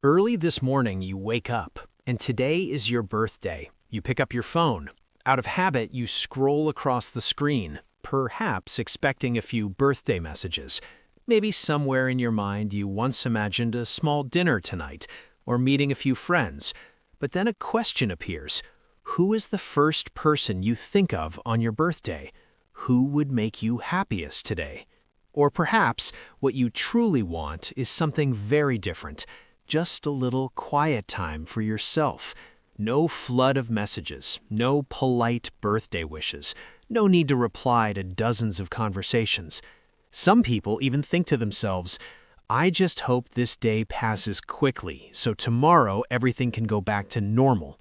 Early this morning, you wake up, and today is your birthday. You pick up your phone. Out of habit, you scroll across the screen, perhaps expecting a few birthday messages. Maybe somewhere in your mind you once imagined a small dinner tonight, or meeting a few friends. But then a question appears. Who is the first person you think of on your birthday? Who would make you happiest today? Or perhaps what you truly want is something very different. Just a little quiet time for yourself. No flood of messages, no polite birthday wishes, no need to reply to dozens of conversations. Some people even think to themselves, I just hope this day passes quickly so tomorrow everything can go back to normal.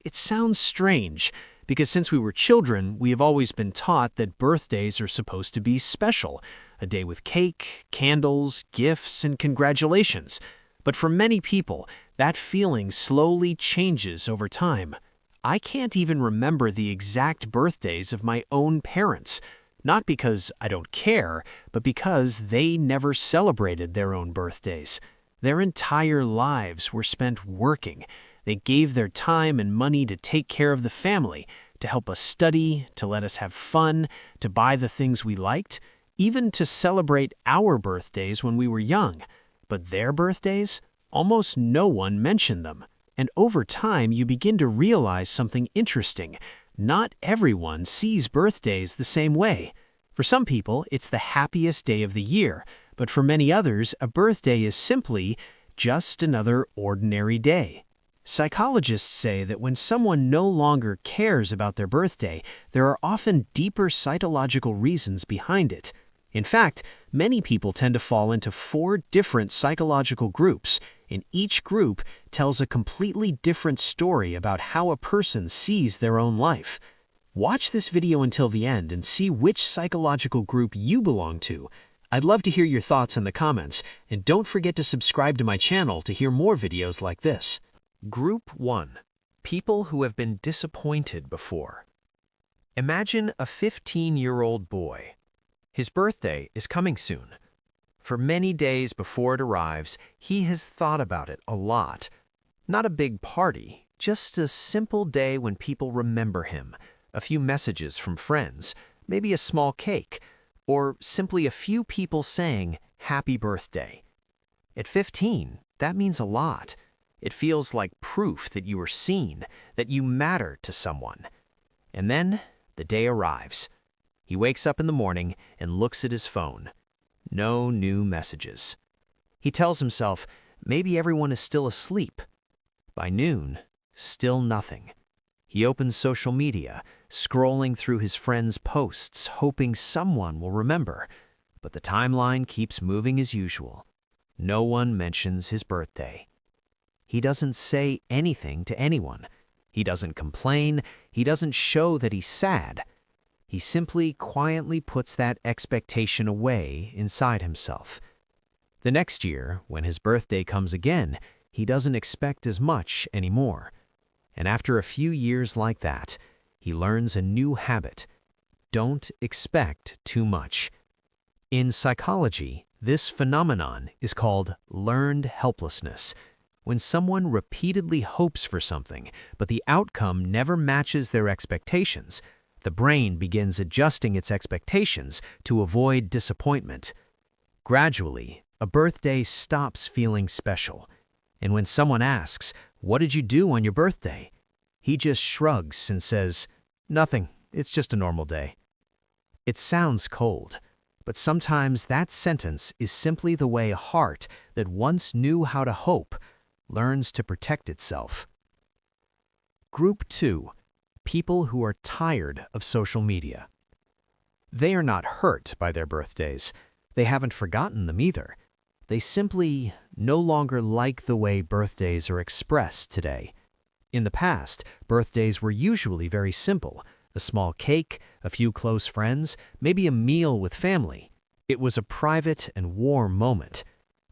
It sounds strange, because since we were children, we have always been taught that birthdays are supposed to be special, a day with cake, candles, gifts, and congratulations. But for many people, that feeling slowly changes over time. I can't even remember the exact birthdays of my own parents, not because I don't care, but because they never celebrated their own birthdays. Their entire lives were spent working. They gave their time and money to take care of the family, to help us study, to let us have fun, to buy the things we liked, even to celebrate our birthdays when we were young. But their birthdays? Almost no one mentioned them. And over time, you begin to realize something interesting. Not everyone sees birthdays the same way. For some people, it's the happiest day of the year. But for many others, a birthday is simply just another ordinary day. Psychologists say that when someone no longer cares about their birthday, there are often deeper psychological reasons behind it. In fact, many people tend to fall into 4 different psychological groups, and each group tells a completely different story about how a person sees their own life. Watch this video until the end and see which psychological group you belong to. I'd love to hear your thoughts in the comments, and don't forget to subscribe to my channel to hear more videos like this. Group 1. People who have been disappointed before. Imagine a 15-year-old boy. His birthday is coming soon. For many days before it arrives, he has thought about it a lot. Not a big party, just a simple day when people remember him, a few messages from friends, maybe a small cake, or simply a few people saying, "Happy birthday." At 15, that means a lot. It feels like proof that you are seen, that you matter to someone. And then the day arrives. He wakes up in the morning and looks at his phone. No new messages. He tells himself, maybe everyone is still asleep. By noon, still nothing. He opens social media, scrolling through his friends' posts, hoping someone will remember. But the timeline keeps moving as usual. No one mentions his birthday. He doesn't say anything to anyone. He doesn't complain. He doesn't show that he's sad. He simply quietly puts that expectation away inside himself. The next year, when his birthday comes again, he doesn't expect as much anymore. And after a few years like that, he learns a new habit. Don't expect too much. In psychology, this phenomenon is called learned helplessness. When someone repeatedly hopes for something, but the outcome never matches their expectations, the brain begins adjusting its expectations to avoid disappointment. Gradually, a birthday stops feeling special. And when someone asks, "What did you do on your birthday?" he just shrugs and says, "Nothing, it's just a normal day." It sounds cold, but sometimes that sentence is simply the way a heart that once knew how to hope learns to protect itself. Group 2. People who are tired of social media. They are not hurt by their birthdays. They haven't forgotten them either. They simply no longer like the way birthdays are expressed today. In the past, birthdays were usually very simple. A small cake, a few close friends, maybe a meal with family. It was a private and warm moment.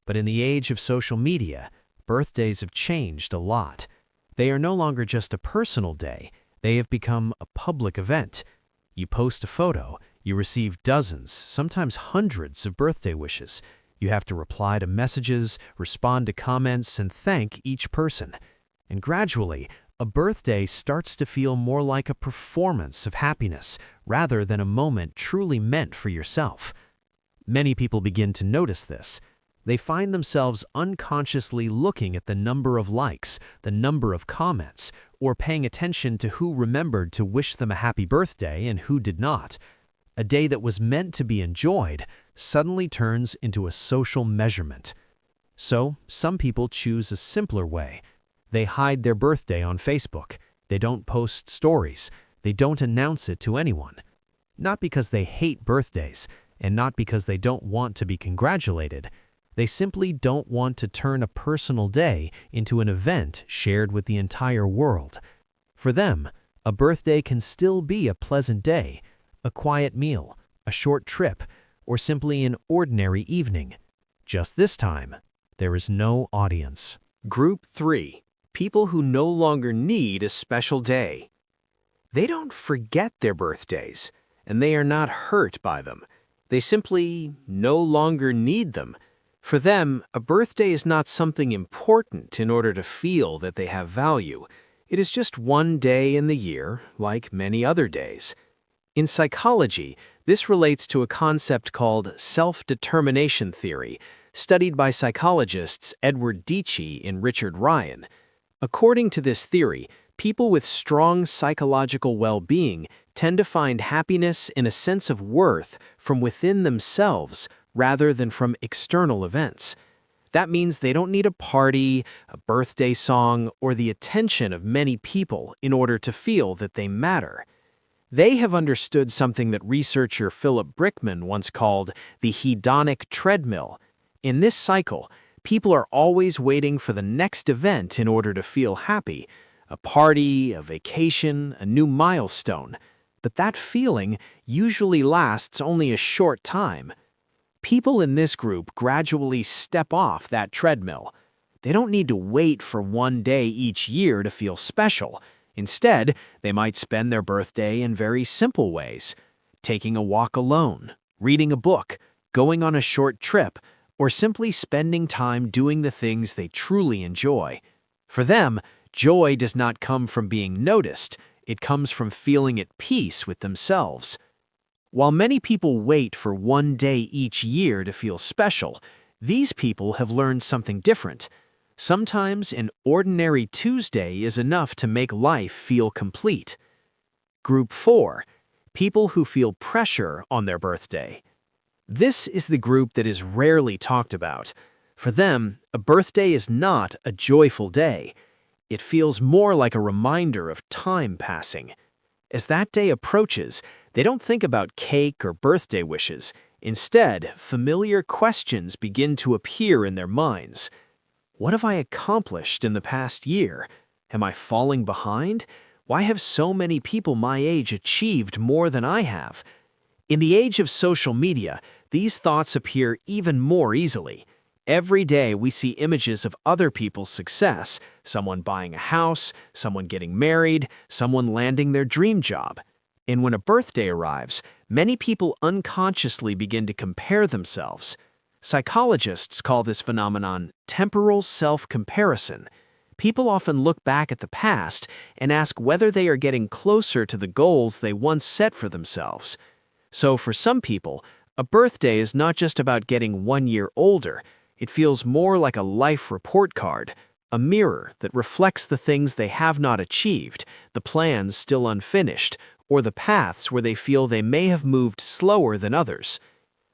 But in the age of social media, birthdays have changed a lot. They are no longer just a personal day. They have become a public event. You post a photo, you receive dozens, sometimes hundreds of birthday wishes. You have to reply to messages, respond to comments, and thank each person. And gradually, a birthday starts to feel more like a performance of happiness rather than a moment truly meant for yourself. Many people begin to notice this. They find themselves unconsciously looking at the number of likes, the number of comments, or paying attention to who remembered to wish them a happy birthday and who did not. A day that was meant to be enjoyed suddenly turns into a social measurement. So, some people choose a simpler way. They hide their birthday on Facebook. They don't post stories. They don't announce it to anyone. Not because they hate birthdays, and not because they don't want to be congratulated. They simply don't want to turn a personal day into an event shared with the entire world. For them, a birthday can still be a pleasant day, a quiet meal, a short trip, or simply an ordinary evening. Just this time, there is no audience. Group 3. People who no longer need a special day. They don't forget their birthdays, and they are not hurt by them. They simply no longer need them. For them, a birthday is not something important in order to feel that they have value. It is just one day in the year, like many other days. In psychology, this relates to a concept called self-determination theory, studied by psychologists Edward Deci and Richard Ryan. According to this theory, people with strong psychological well-being tend to find happiness in a sense of worth from within themselves rather than from external events. That means they don't need a party, a birthday song, or the attention of many people in order to feel that they matter. They have understood something that researcher Philip Brickman once called the hedonic treadmill. In this cycle, people are always waiting for the next event in order to feel happy, a party, a vacation, a new milestone. But that feeling usually lasts only a short time. People in this group gradually step off that treadmill. They don't need to wait for one day each year to feel special. Instead, they might spend their birthday in very simple ways: taking a walk alone, reading a book, going on a short trip, or simply spending time doing the things they truly enjoy. For them, joy does not come from being noticed. It comes from feeling at peace with themselves. While many people wait for one day each year to feel special, these people have learned something different. Sometimes an ordinary Tuesday is enough to make life feel complete. Group 4. People who feel pressure on their birthday. This is the group that is rarely talked about. For them, a birthday is not a joyful day. It feels more like a reminder of time passing. As that day approaches, they don't think about cake or birthday wishes. Instead, familiar questions begin to appear in their minds. What have I accomplished in the past year? Am I falling behind? Why have so many people my age achieved more than I have? In the age of social media, these thoughts appear even more easily. Every day we see images of other people's success, someone buying a house, someone getting married, someone landing their dream job. And when a birthday arrives, many people unconsciously begin to compare themselves. Psychologists call this phenomenon temporal self-comparison. People often look back at the past and ask whether they are getting closer to the goals they once set for themselves. So for some people, a birthday is not just about getting 1 year older. It feels more like a life report card, a mirror that reflects the things they have not achieved, the plans still unfinished, or the paths where they feel they may have moved slower than others.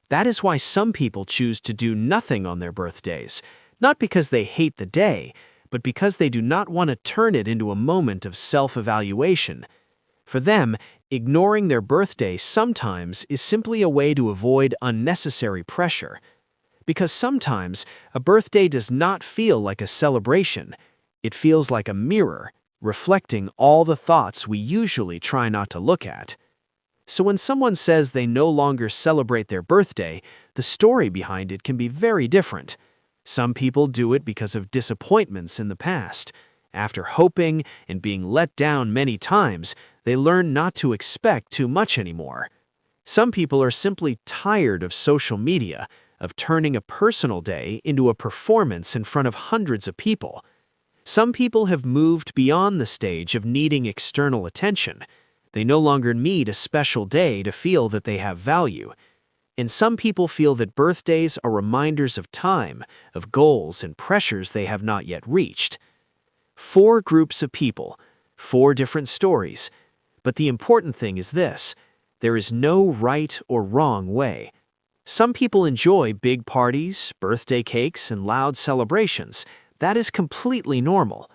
That is why some people choose to do nothing on their birthdays, not because they hate the day, but because they do not want to turn it into a moment of self-evaluation. For them, ignoring their birthday sometimes is simply a way to avoid unnecessary pressure. Because sometimes a birthday does not feel like a celebration. It feels like a mirror, reflecting all the thoughts we usually try not to look at. So when someone says they no longer celebrate their birthday, the story behind it can be very different. Some people do it because of disappointments in the past. After hoping and being let down many times, they learn not to expect too much anymore. Some people are simply tired of social media, of turning a personal day into a performance in front of hundreds of people. Some people have moved beyond the stage of needing external attention. They no longer need a special day to feel that they have value. And some people feel that birthdays are reminders of time, of goals and pressures they have not yet reached. 4 groups of people, 4 different stories. But the important thing is this: there is no right or wrong way. Some people enjoy big parties, birthday cakes, and loud celebrations. That is completely normal.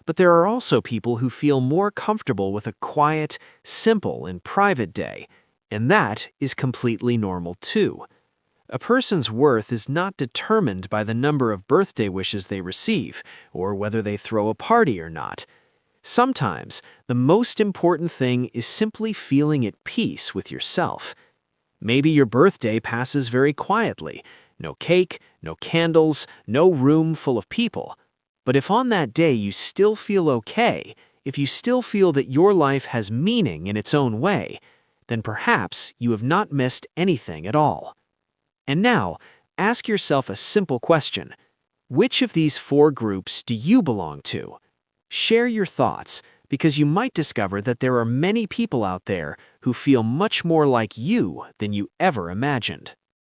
But there are also people who feel more comfortable with a quiet, simple, and private day. And that is completely normal too. A person's worth is not determined by the number of birthday wishes they receive, or whether they throw a party or not. Sometimes, the most important thing is simply feeling at peace with yourself. Maybe your birthday passes very quietly. No cake, no candles, no room full of people. But if on that day you still feel okay, if you still feel that your life has meaning in its own way, then perhaps you have not missed anything at all. And now, ask yourself a simple question. Which of these 4 groups do you belong to? Share your thoughts, because you might discover that there are many people out there who feel much more like you than you ever imagined.